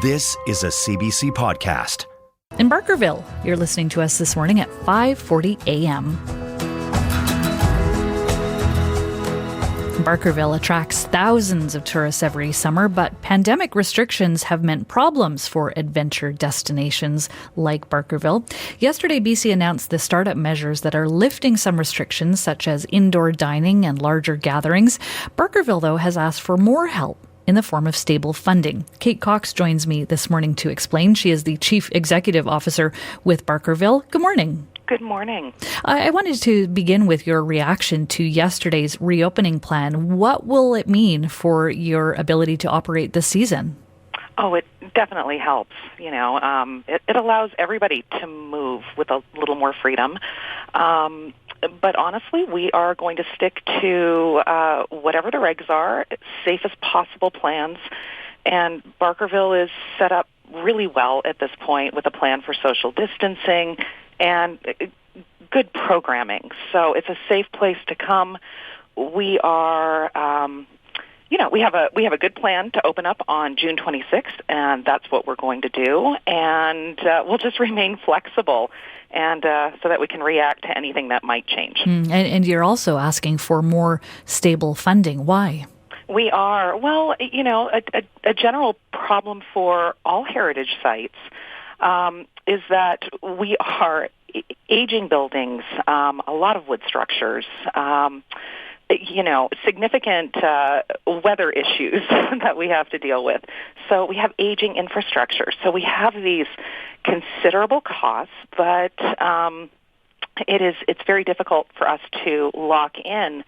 This is a CBC podcast. In Barkerville, you're listening to us this morning at 5:40 a.m. Barkerville attracts thousands of tourists every summer, but pandemic restrictions have meant problems for adventure destinations like Barkerville. Yesterday, BC announced the startup measures that are lifting some restrictions, such as indoor dining and larger gatherings. Barkerville, though, has asked for more help in the form of stable funding. Kate Cox joins me this morning to explain. She is the Chief Executive Officer with Barkerville. Good morning. Good morning. I wanted to begin with your reaction to yesterday's reopening plan. What will it mean for your ability to operate this season? Oh, it definitely helps. It allows everybody to move with a little more freedom. But honestly, we are going to stick to whatever the regs are, safest possible plans. And Barkerville is set up really well at this point with a plan for social distancing and good programming. So it's a safe place to come. We are, we have a good plan to open up on June 26th, and that's what we're going to do. And we'll just remain flexible, and so that we can react to anything that might change. And you're also asking for more stable funding. Why? We are. Well, a general problem for all heritage sites is that we are aging buildings, a lot of wood structures, significant weather issues that we have to deal with. So we have aging infrastructure. So we have these considerable costs, but it's very difficult for us to lock in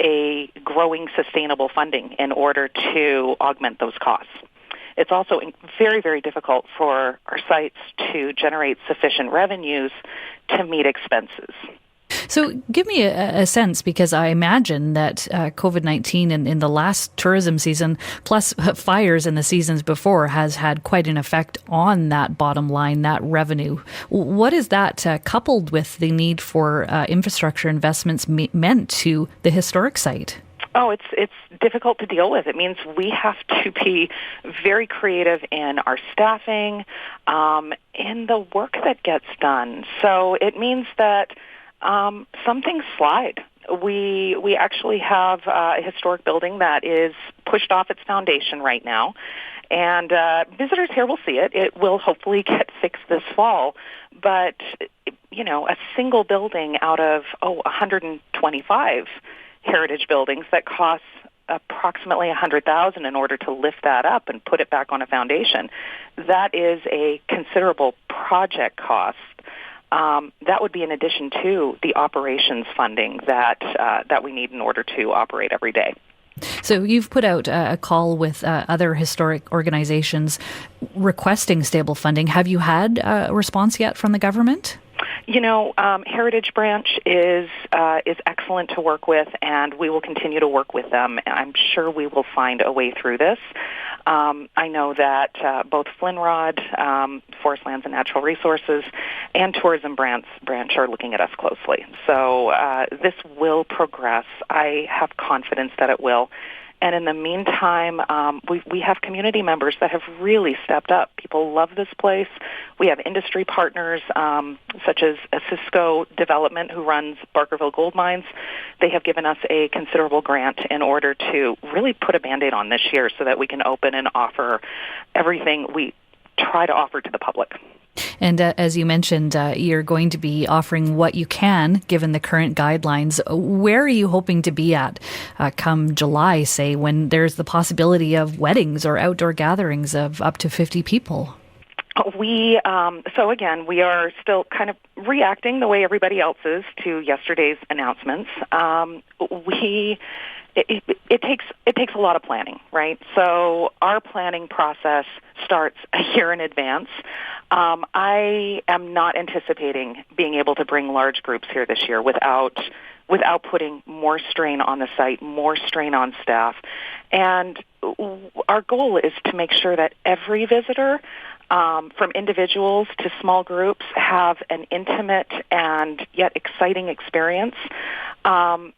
a growing sustainable funding in order to augment those costs. It's also very, very difficult for our sites to generate sufficient revenues to meet expenses. So give me a sense, because I imagine that COVID-19 in the last tourism season, plus fires in the seasons before, has had quite an effect on that bottom line, that revenue. What is that coupled with the need for infrastructure investments meant to the historic site? Oh, it's difficult to deal with. It means we have to be very creative in our staffing, in the work that gets done. So it means that some things slide. We actually have a historic building that is pushed off its foundation right now, and visitors here will see it. It will hopefully get fixed this fall, but a single building out of 125 heritage buildings that costs approximately $100,000 in order to lift that up and put it back on a foundation. That is a considerable project cost. That would be in addition to the operations funding that we need in order to operate every day. So you've put out a call with other historic organizations requesting stable funding. Have you had a response yet from the government? Heritage Branch is excellent to work with, and we will continue to work with them. I'm sure we will find a way through this. I know that both Flinrod, Forest Lands and Natural Resources, and Tourism Branch are looking at us closely. So this will progress. I have confidence that it will. And in the meantime, we have community members that have really stepped up. People love this place. We have industry partners such as Cisco Development, who runs Barkerville Gold Mines. They have given us a considerable grant in order to really put a Band-Aid on this year so that we can open and offer everything we try to offer to the public. And as you mentioned, you're going to be offering what you can, given the current guidelines. Where are you hoping to be at come July, say, when there's the possibility of weddings or outdoor gatherings of up to 50 people? We are still kind of reacting the way everybody else is to yesterday's announcements. It takes a lot of planning, right? So our planning process starts a year in advance. I am not anticipating being able to bring large groups here this year without putting more strain on the site, more strain on staff. And our goal is to make sure that every visitor, from individuals to small groups, have an intimate and yet exciting experience. And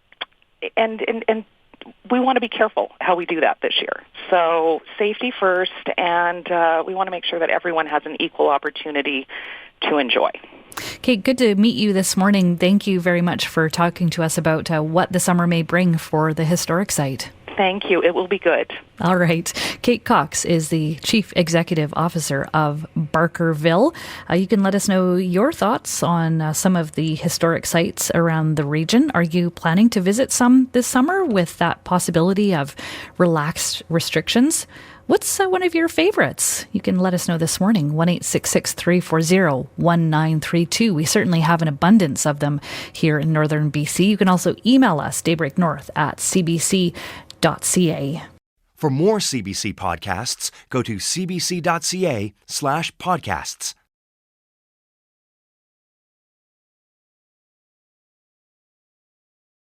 we want to be careful how we do that this year. So safety first, and we want to make sure that everyone has an equal opportunity to enjoy. Kate, good to meet you this morning. Thank you very much for talking to us about what the summer may bring for the historic site. Thank you. It will be good. All right. Kate Cox is the Chief Executive Officer of Barkerville. You can let us know your thoughts on some of the historic sites around the region. Are you planning to visit some this summer with that possibility of relaxed restrictions? What's one of your favorites? You can let us know this morning, 1-866-340-1932. We certainly have an abundance of them here in northern BC. You can also email us, daybreaknorth@cbc.ca. For more CBC podcasts, go to cbc.ca/podcasts.